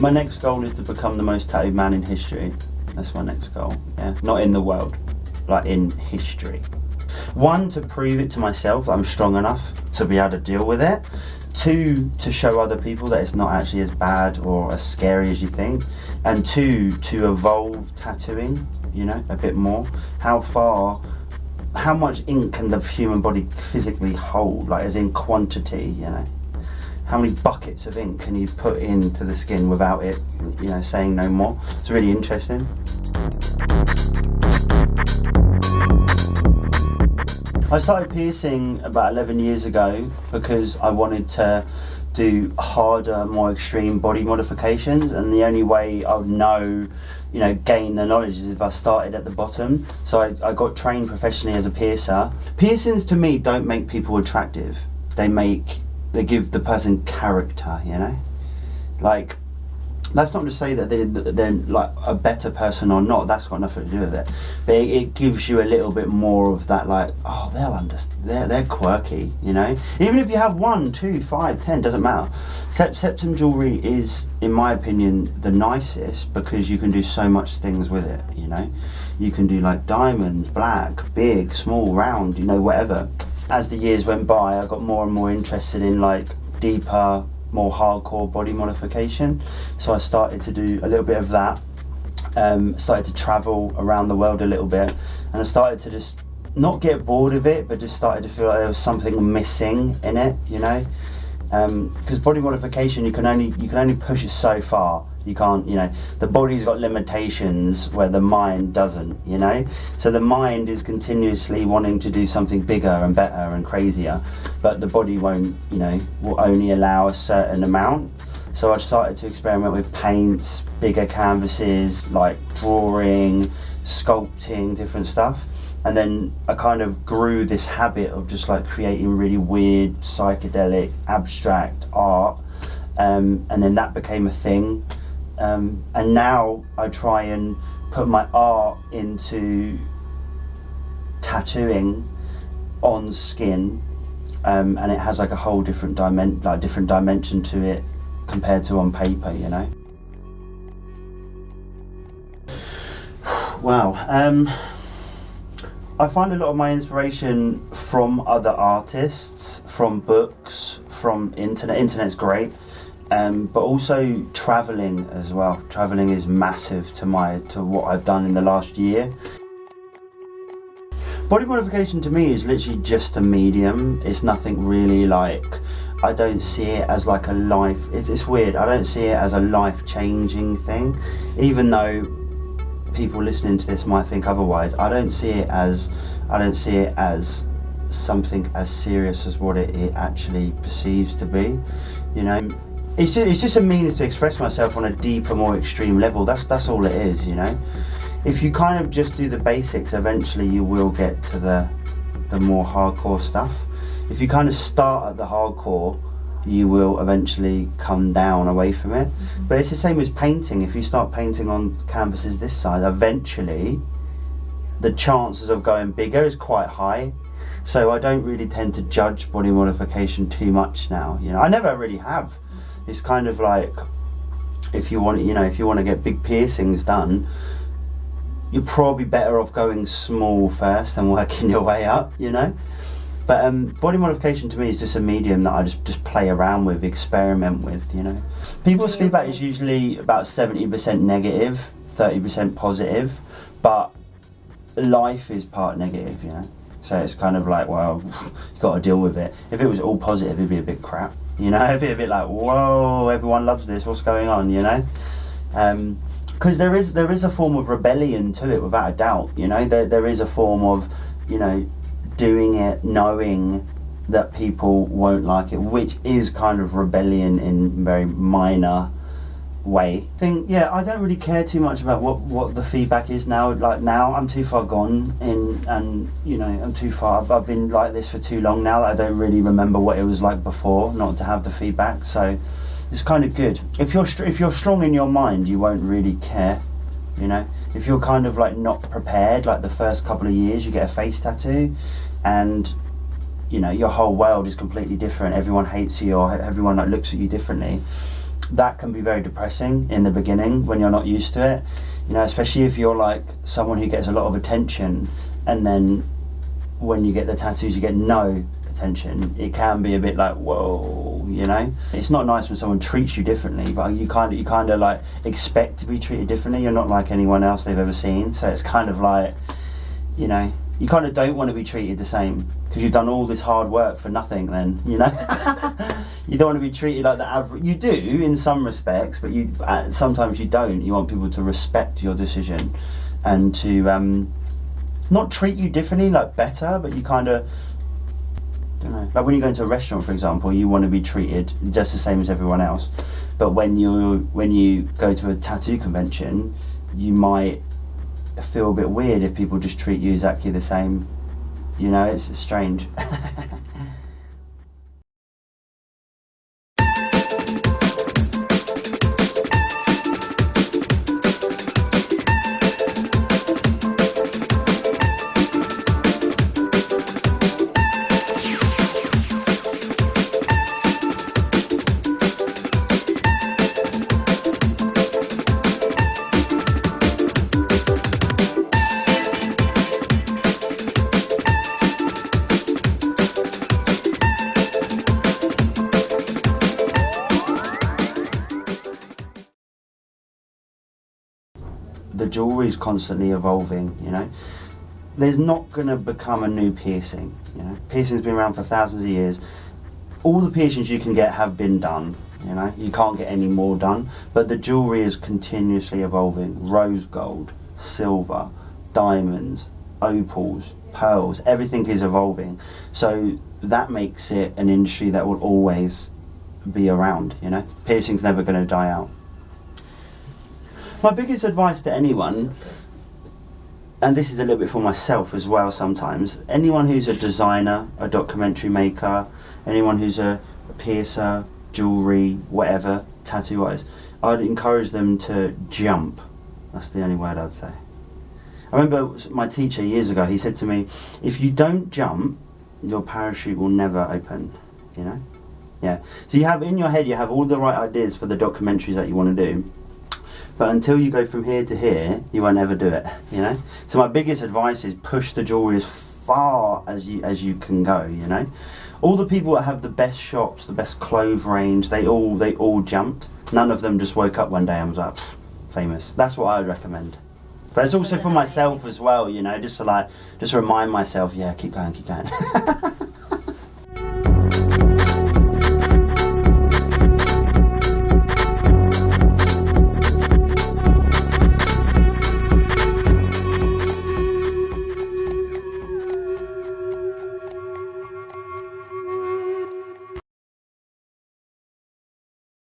My next goal is to become the most tattooed man in history. That's my next goal, yeah. Not in the world, like in history. One, to prove it to myself that I'm strong enough to be able to deal with it. Two, to show other people that it's not actually as bad or as scary as you think. And two, to evolve tattooing, you know, a bit more. How much ink can the human body physically hold, like as in quantity, you know? How many buckets of ink can you put into the skin without it, you know, saying no more? It's really interesting. I started piercing about 11 years ago because I wanted to do harder, more extreme body modifications, and the only way I would know, you know, gain the knowledge is if I started at the bottom. So I got trained professionally as a piercer. Piercings to me don't make people attractive. They give the person character, you know? Like, that's not to say that they're like a better person or not, that's got nothing to do with it. But it gives you a little bit more of that, like, oh, they'll understand, they're quirky, you know? Even if you have 1, 2, 5, 10, doesn't matter. Septum jewellery is, in my opinion, the nicest because you can do so much things with it, you know? You can do like diamonds, black, big, small, round, you know, whatever. As the years went by, I got more and more interested in like deeper, more hardcore body modification. So I started to do a little bit of that, started to travel around the world a little bit, and I started to just not get bored of it, but just started to feel like there was something missing in it, you know? Because body modification, you can only push it so far. You can't, you know, the body's got limitations where the mind doesn't, you know? So the mind is continuously wanting to do something bigger and better and crazier, but the body won't, you know, will only allow a certain amount. So I started to experiment with paints, bigger canvases, like drawing, sculpting, different stuff. And then I kind of grew this habit of just like creating really weird, psychedelic, abstract art. And then that became a thing. And now I try and put my art into tattooing on skin, and it has like a whole different dimension to it compared to on paper, you know. Wow. I find a lot of my inspiration from other artists, from books, from internet. Internet's great. But also travelling as well. Travelling is massive to what I've done in the last year. Body modification to me is literally just a medium. It's nothing really like, I don't see it as like a life, it's weird, I don't see it as a life-changing thing. Even though people listening to this might think otherwise, I don't see it as something as serious as what it actually perceives to be, you know. It's just a means to express myself on a deeper, more extreme level. That's all it is, you know. If you kind of just do the basics, eventually you will get to the more hardcore stuff. If you kind of start at the hardcore, you will eventually come down away from it. But it's the same as painting. If you start painting on canvases this size, eventually the chances of going bigger is quite high. So I don't really tend to judge body modification too much now, you know. I never really have. It's kind of like, if you want to get big piercings done, you're probably better off going small first and working your way up, you know. But body modification to me is just a medium that I just play around with, experiment with, you know. People's feedback is usually about 70% negative, 30% positive, but life is part negative, you know. So it's kind of like, well, you've got to deal with it. If it was all positive, it'd be a bit crap. You know, it'd be a bit like, whoa, everyone loves this, what's going on, you know? Because there is a form of rebellion to it, without a doubt, you know? There is a form of, you know, doing it knowing that people won't like it, which is kind of rebellion in very minor way. I don't really care too much about what the feedback is now. Like now I'm too far gone in, and you know, I'm too far, I've been like this for too long now that I don't really remember what it was like before not to have the feedback. So it's kind of good. If you're strong in your mind, you won't really care, you know. If you're kind of like not prepared, like the first couple of years you get a face tattoo and you know your whole world is completely different, everyone hates you or everyone like looks at you differently. that can be very depressing in the beginning when you're not used to it, you know, especially if you're like someone who gets a lot of attention, and then when you get the tattoos you get no attention. It can be a bit like, whoa, you know. It's not nice when someone treats you differently, but you kind of like expect to be treated differently. You're not like anyone else they've ever seen, so it's kind of like, you know, you kind of don't want to be treated the same because you've done all this hard work for nothing then, you know. You don't want to be treated like the average. You do in some respects, but you sometimes you don't. You want people to respect your decision and to not treat you differently, like better, but you kind of, don't know, like when you go into a restaurant, for example, you want to be treated just the same as everyone else. But when you go to a tattoo convention, you might feel a bit weird if people just treat you exactly the same. You know, it's strange. The jewellery is constantly evolving, you know. There's not going to become a new piercing, you know. Piercing's been around for thousands of years. All the piercings you can get have been done, you know. You can't get any more done, but the jewellery is continuously evolving. Rose gold, silver, diamonds, opals, pearls, everything is evolving. So that makes it an industry that will always be around, you know. Piercing's never going to die out. My biggest advice to anyone, and this is a little bit for myself as well sometimes, anyone who's a designer, a documentary maker, anyone who's a piercer, jewellery, whatever, tattoo-wise, I'd encourage them to jump. That's the only word I'd say. I remember my teacher years ago, he said to me, if you don't jump, your parachute will never open, you know? Yeah. So you have, in your head, you have all the right ideas for the documentaries that you want to do, but until you go from here to here, you won't ever do it, you know? So my biggest advice is push the jewellery as far as you can go, you know? All the people that have the best shops, the best clothes range, they all jumped. None of them just woke up one day and was like, famous. That's what I would recommend. But it's also for myself as well, you know, just to remind myself, yeah, keep going, keep going.